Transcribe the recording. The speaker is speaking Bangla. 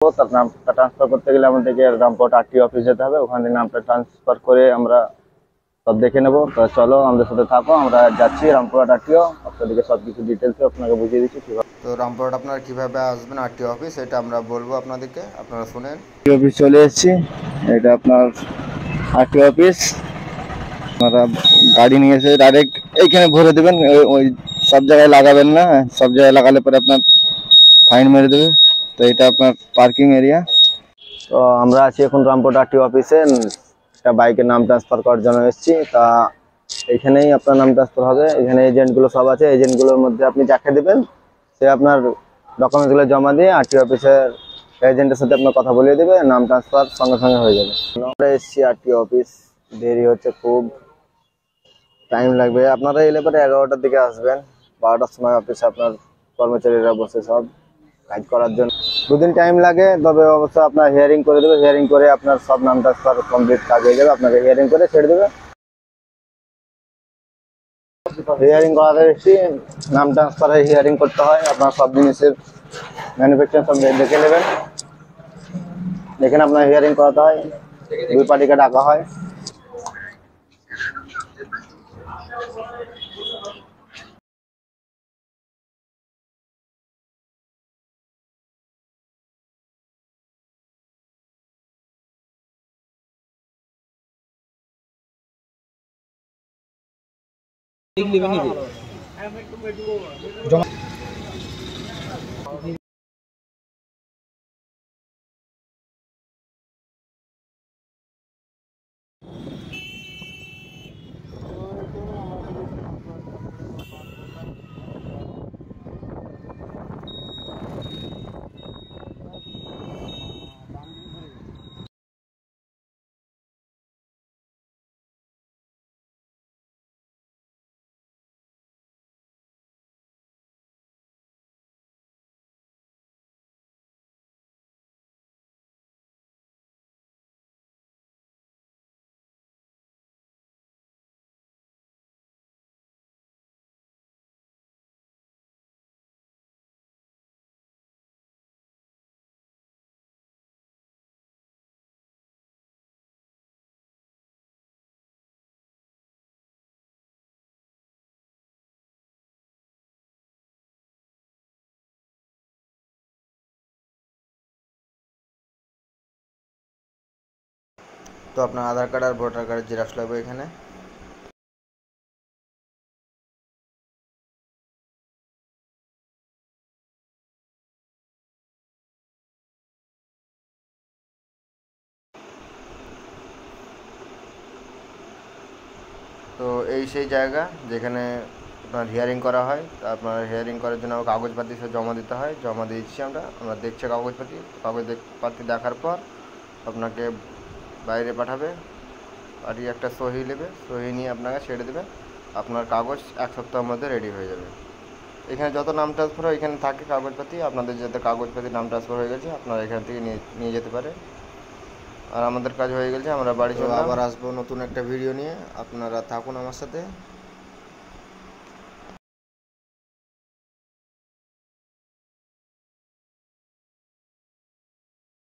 তার নামটা ট্রান্সফার করতে গেলে আমাদেরকে রামপুরহাট আরটিও অফিস যেতে হবে। ওখানে নামটা ট্রান্সফার করে আমরা সব দেখে নেবো। তো চলো আমাদের সাথে থাকো, আমরা যাচ্ছি রামপুরহাট আরটিও। আপনাদেরকে সব কিছু ডিটেলসে আপনাকে বুঝিয়ে দিচ্ছি কীভাবে। তো রামপুরহাট আপনারা কীভাবে আসবেন আরটিও অফিস, এটা আমরা বলবো আপনাদেরকে, আপনারা শুনেন। আরটিও অফিস চলে এসেছি, এটা আপনার আরটিও অফিস। আপনারা গাড়ি নিয়ে এসে ডাইরেক্ট এইখানে ভরে দেবেন, ওই সব জায়গায় লাগাবেন না, সব জায়গায় লাগালে পরে আপনার ফাইন মেরে দেবে। তো এটা আপনার পার্কিং এরিয়া। তো আমরা আছি এখন রামপুরহাট আরটিও অফিসে, একটা বাইকের নাম ট্রান্সফার করার জন্য এসেছি। তা এখানেই আপনার নাম ট্রান্সফার হবে। এখানে এজেন্টগুলো সব আছে, এজেন্টগুলোর মধ্যে আপনি যাকে দেবেন সে আপনার ডকুমেন্টসগুলো জমা দিয়ে আরটিও অফিসের এজেন্টের সাথে আপনার কথা বলিয়ে দেবে, নাম ট্রান্সফার সঙ্গে সঙ্গে হয়ে যাবে। আমরা এসেছি আরটিও অফিস, দেরি হচ্ছে খুব, টাইম লাগবে। আপনারা এলে পরে 11টার দিকে আসবেন, 12টার সময় অফিসে আপনার কর্মচারীরা বসে সব কাজ করার জন্য। দুদিন টাইম লাগে, তবে অবশ্য আপনার হিয়ারিং করে দেবে, হিয়ারিং করে আপনার সব নাম ট্রান্সফার কমপ্লিট কাজ হয়ে যাবে, আপনাকে হিয়ারিং করে ছেড়ে দেবে। হিয়ারিং করাতে এসেছি, নাম ট্রান্সফারে হিয়ারিং করতে হয়। আপনার সব জিনিসের ম্যানুফ্যাকচার সব দেখে নেবেন, দেখে আপনার হিয়ারিং করাতে হয়, দুই পার্টিকে ডাকা হয়। তো আপনার আধার কার্ড আর ভোটার কার্ডের জেরক্স লাগবে এখানে। তো এই সেই জায়গা যেখানে আপনার হিয়ারিং করা হয়। তা আপনার হিয়ারিং করার জন্য কাগজপাতি সব জমা দিতে হয়, জমা দিচ্ছি আমরা দেখছি কাগজপাতি দেখার পর আপনাকে বাইরে পাঠাবে, পাঠিয়ে একটা সহি নেবে, সহি নিয়ে আপনাকে ছেড়ে দেবে। আপনার কাগজ 1 সপ্তাহের মধ্যে রেডি হয়ে যাবে। এখানে যত নাম ট্রান্সফার হয় এখানে থাকে কাগজপাতি, আপনাদের যাতে কাগজপাতি নাম ট্রান্সফার হয়ে গেছে আপনারা এখান থেকে নিয়ে যেতে পারে। আর আমাদের কাজ হয়ে গেছে, আমরা বাড়ি চলে আবার আসবো নতুন একটা ভিডিও নিয়ে। আপনারা থাকুন আমার সাথে।